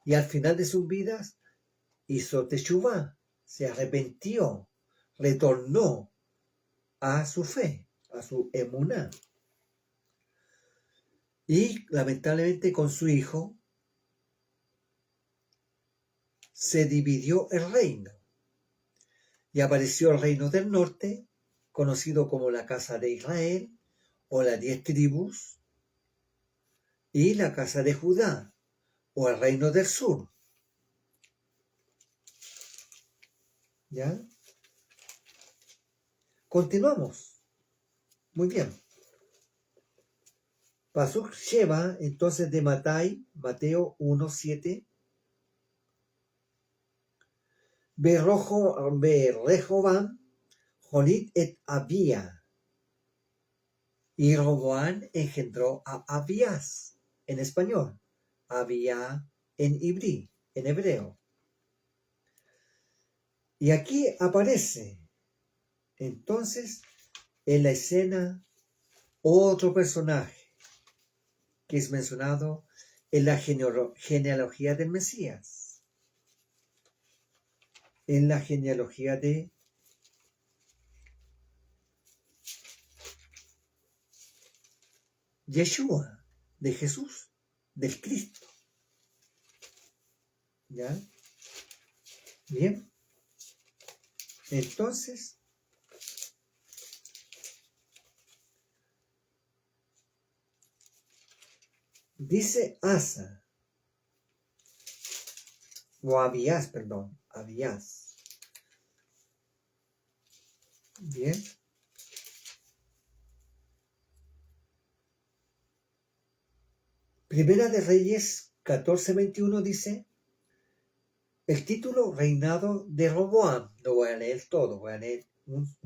Y al final de sus vidas hizo teshuvá, se arrepintió, retornó a su fe, a su emuná. Y lamentablemente con su hijo se dividió el reino. Y apareció el reino del norte conocido como la casa de Israel o las 10 tribus, y la casa de Judá o el reino del sur. ¿Ya? Continuamos. Muy bien. Pasuk Sheva, entonces de Mateo 1:7. Berrehovam, Jolit et Abía. Y Roboán engendró a Abías, en español, Abía en hebreo. Y aquí aparece, entonces, en la escena, otro personaje que es mencionado en la genealogía del Mesías, en la genealogía de Yeshua, de Jesús, del Cristo. ¿Ya? Bien. Entonces, dice Asa, o Abías, perdón, Abías. Bien. Primera de Reyes 14:21 dice, el título reinado de Roboam. No voy a leer todo, voy a leer unos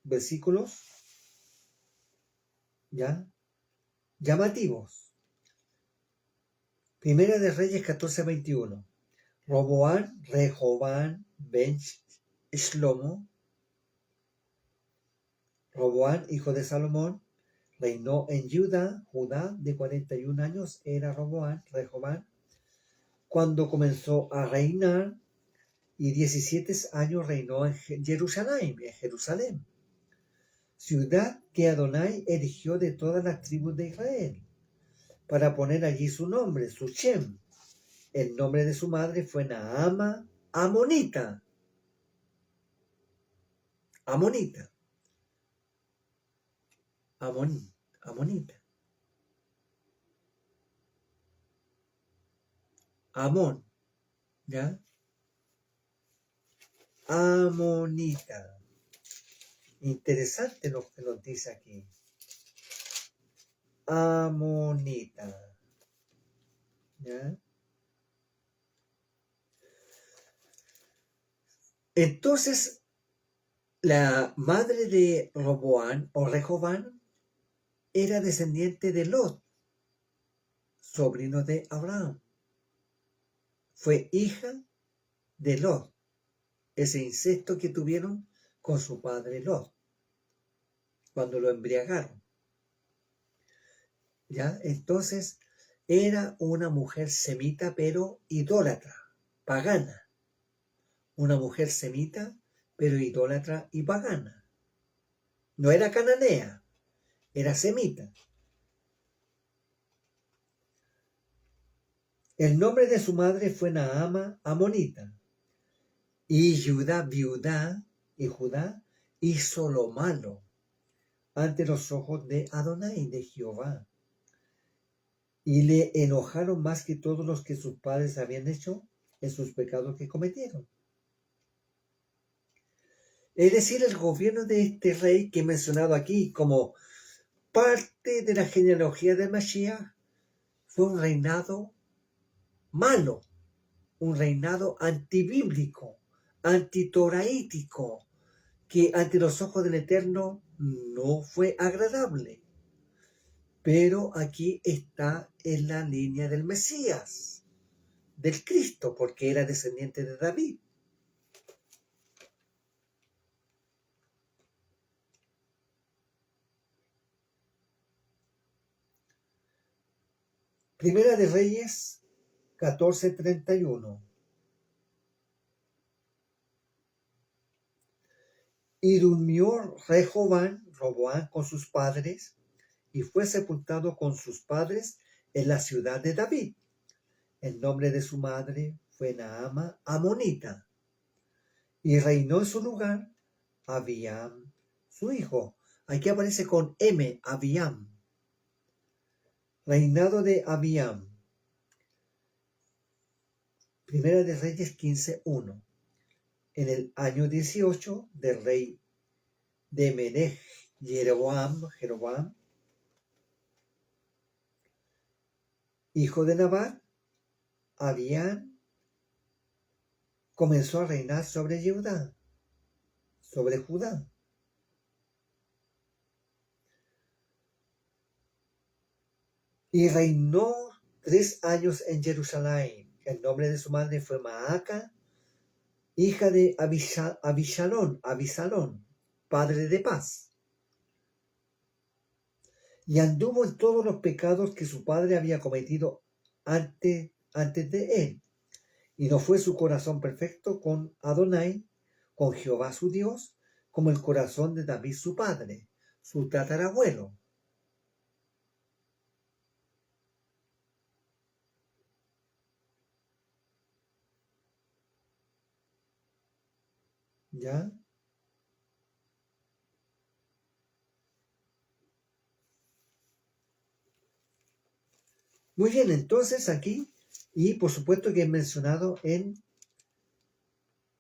versículos, ¿ya? Llamativos. Primera de Reyes 14:21. Roboam, Rehoboam, ben Shlomo. Roboam, hijo de Salomón, reinó en Judá de 41 años, era Rehoboam, cuando comenzó a reinar, y 17 años reinó en Jerusalén, ciudad que Adonai eligió de todas las tribus de Israel, para poner allí su nombre, su Shem. El nombre de su madre fue Naama, amonita. Amonita. Amón, ¿ya? Amonita. Interesante lo que nos dice aquí. Amonita. ¿Ya? Entonces, la madre de Roboán o Rehoboam era descendiente de Lot, sobrino de Abraham. Fue hija de Lot, ese incesto que tuvieron con su padre Lot, cuando lo embriagaron. ¿Ya? Entonces, era una mujer semita, pero idólatra, pagana. Una mujer semita, pero idólatra y pagana. No era cananea, era semita. El nombre de su madre fue Naama, amonita. Y Judá, viuda, y Judá hizo lo malo ante los ojos de Adonai, de Jehová. Y le enojaron más que todos los que sus padres habían hecho en sus pecados que cometieron. Es decir, el gobierno de este rey que he mencionado aquí como parte de la genealogía de Mashiach fue un reinado malo, un reinado antibíblico, antitoraítico, que ante los ojos del Eterno no fue agradable. Pero aquí está en la línea del Mesías, del Cristo, porque era descendiente de David. Primera de Reyes 14:31. Y durmió Roboán con sus padres, y fue sepultado con sus padres en la ciudad de David. El nombre de su madre fue Naama, amonita, y reinó en su lugar Abiam, su hijo. Aquí aparece con M, Abiam. Reinado de Abiam. Primera de Reyes 15:1. En el año 18 del rey de Menej, Jeroboam, hijo de Nabat, Abiam comenzó a reinar sobre Judá. Y reinó 3 años en Jerusalén. El nombre de su madre fue Maaca, hija de Abisalón, padre de paz. Y anduvo en todos los pecados que su padre había cometido antes de él. Y no fue su corazón perfecto con Adonai, con Jehová su Dios, como el corazón de David su padre, su tatarabuelo. ¿Ya? Muy bien, entonces aquí, y por supuesto que es mencionado en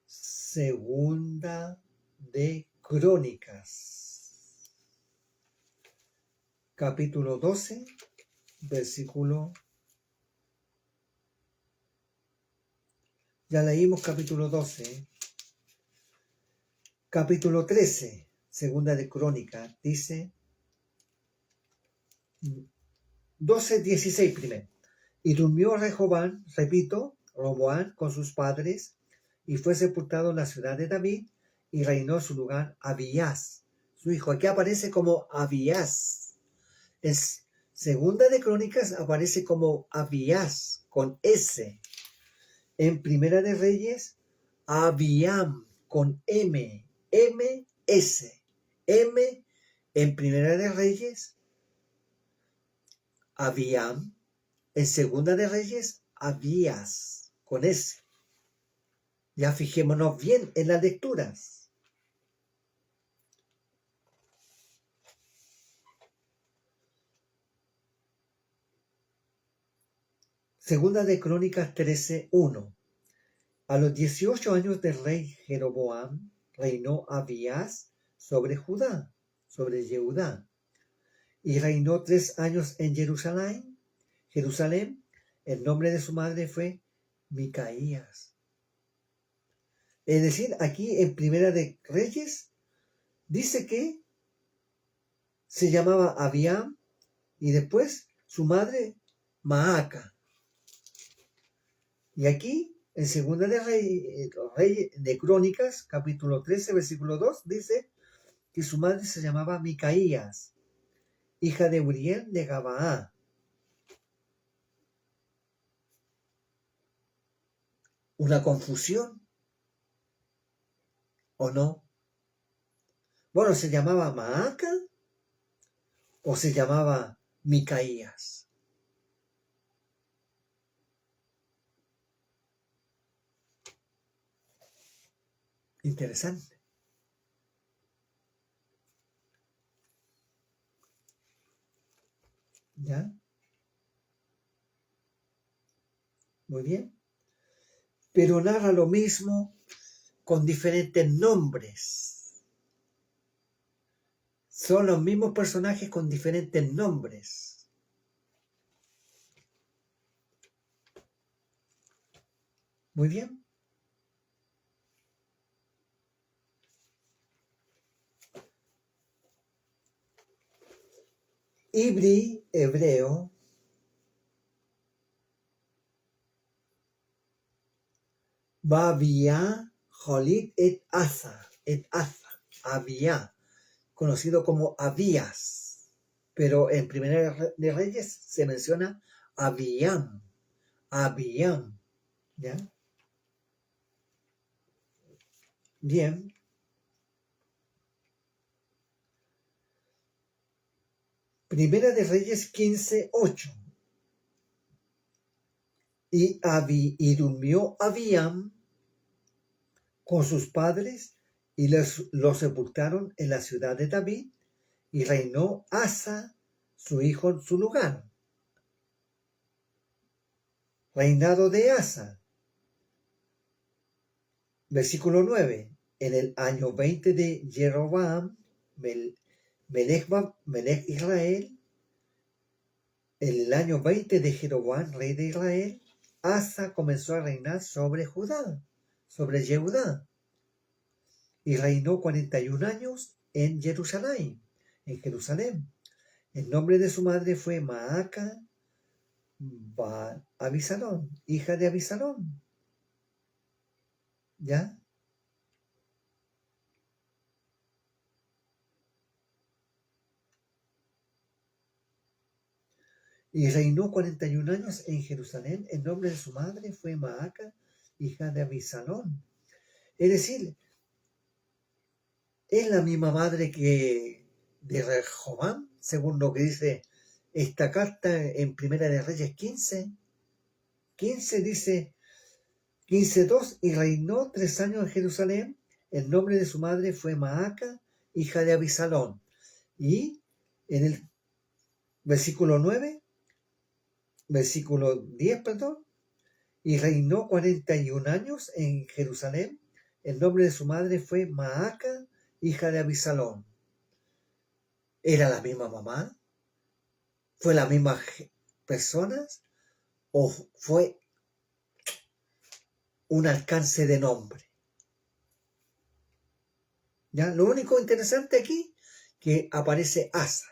Segunda de Crónicas, capítulo 12, versículo. Ya leímos capítulo 12. Capítulo 13, Segunda de Crónicas, dice 12:16 primero. Y durmió Roboam, con sus padres, y fue sepultado en la ciudad de David, y reinó en su lugar Abías, su hijo. Aquí aparece como Abías. Es Segunda de Crónicas aparece como Abías, con S. En Primera de Reyes, Abiam, con M, M-S. M en Primera de Reyes, Abiam. En Segunda de Reyes, Abías, con S. Ya fijémonos bien en las lecturas. Segunda de Crónicas 13:1. A los 18 años del rey Jeroboam, reinó Abías sobre Judá, y reinó 3 años en Jerusalén. El nombre de su madre fue Micaías. Es decir, aquí en Primera de Reyes dice que se llamaba Abiam y después su madre Maaca. Y aquí en Segunda de Reyes de Crónicas, capítulo 13, versículo 2, dice que su madre se llamaba Micaías, hija de Uriel de Gabaá. ¿Una confusión? ¿O no? Bueno, ¿se llamaba Maaca o se llamaba Micaías? Interesante. ¿Ya? Muy bien. Pero narra lo mismo con diferentes nombres. Son los mismos personajes con diferentes nombres. Muy bien. Ibri, hebreo. Babia, Jolit et Asa, Abia, conocido como Abías. Pero en Primera de Reyes se menciona Abiam. ¿Ya? Bien. Primera de Reyes 15:8. Y durmió Abiam con sus padres y lo sepultaron en la ciudad de David, y reinó Asa, su hijo, en su lugar. Reinado de Asa. Versículo 9. En el año 20 de Jeroboam, Melech Israel, en el año 20 de Jeroboam, rey de Israel, Asa comenzó a reinar sobre Judá, sobre Yehudá, y reinó 41 años en Jerusalén. El nombre de su madre fue Maaca Abisalón, hija de Abisalón. ¿Ya? Y reinó 41 años en Jerusalén. El nombre de su madre fue Maaca, hija de Abisalón. Es decir, es la misma madre que de Rehoboam, según lo que dice esta carta en Primera de Reyes 15. 15 dice, 15:2, y reinó 3 años en Jerusalén. El nombre de su madre fue Maaca, hija de Abisalón. Y en el versículo 10, perdón, y reinó 41 años en Jerusalén. El nombre de su madre fue Maaca, hija de Abisalón. ¿Era la misma mamá? ¿Fue la misma personas? ¿O fue un alcance de nombre? ¿Ya? Lo único interesante aquí que aparece Asa.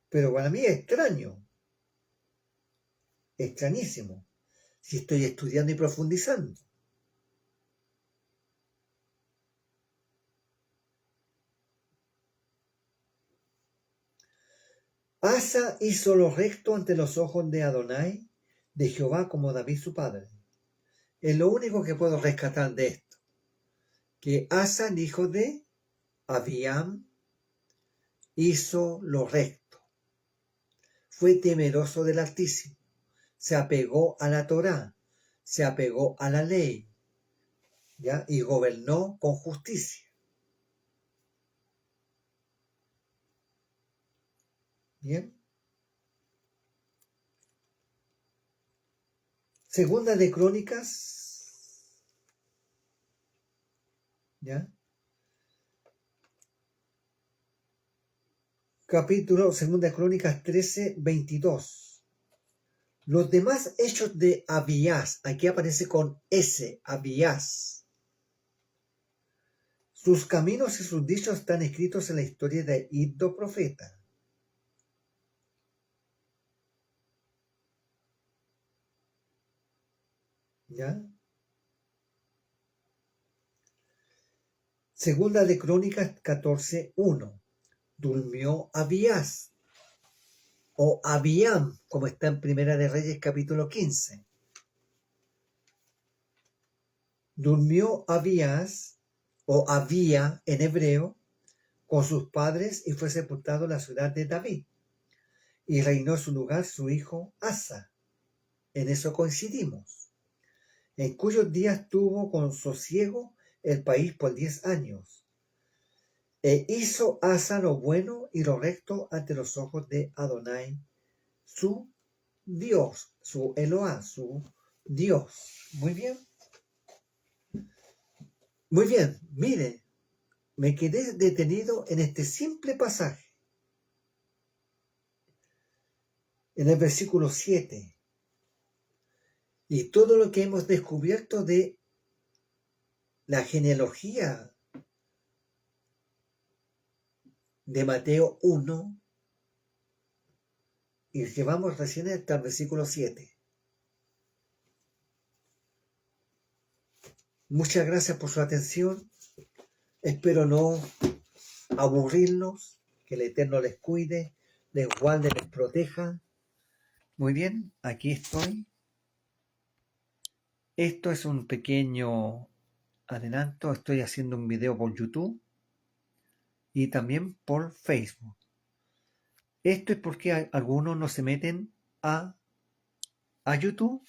Pero para mí es extraño. Extrañísimo. Si estoy estudiando y profundizando. Asa hizo lo recto ante los ojos de Adonai, de Jehová, como David su padre. Es lo único que puedo rescatar de esto. Que Asa, el hijo de Abiam, hizo lo recto. Fue temeroso del Altísimo. Se apegó a la Torá. Se apegó a la ley. ¿Ya? Y gobernó con justicia. Bien. Segunda de Crónicas. ¿Ya? Capítulo Segunda de Crónicas 13:22. Los demás hechos de Abías, aquí aparece con S, Abías. Sus caminos y sus dichos están escritos en la historia de Iddo profeta. ¿Ya? Segunda de Crónicas 14:1. Durmió Abías, o Abiam, como está en Primera de Reyes capítulo 15. Durmió Abías, o Abía en hebreo, con sus padres y fue sepultado en la ciudad de David. Y reinó en su lugar su hijo Asa. En eso coincidimos. En cuyos días tuvo con sosiego el país por 10 años. E hizo Asa lo bueno y lo recto ante los ojos de Adonai, su Dios, su Eloá, su Dios. Muy bien. Muy bien, mire, me quedé detenido en este simple pasaje. En el versículo 7. Y todo lo que hemos descubierto de la genealogía de Mateo 1, y llevamos recién hasta el versículo 7. Muchas gracias por su atención. Espero no aburrirlos, que el Eterno les cuide, les guarde, les proteja. Muy bien, aquí estoy. Esto es un pequeño adelanto. Estoy haciendo un video por YouTube y también por Facebook. Esto es porque algunos no se meten a YouTube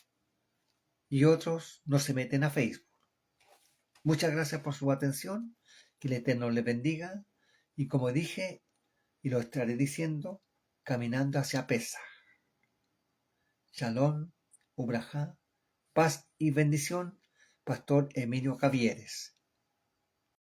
y otros no se meten a Facebook. Muchas gracias por su atención, que el Eterno les bendiga y como dije y lo estaré diciendo, caminando hacia Pesa. Shalom, Ubrajá, paz y bendición, Pastor Emilio Javieres.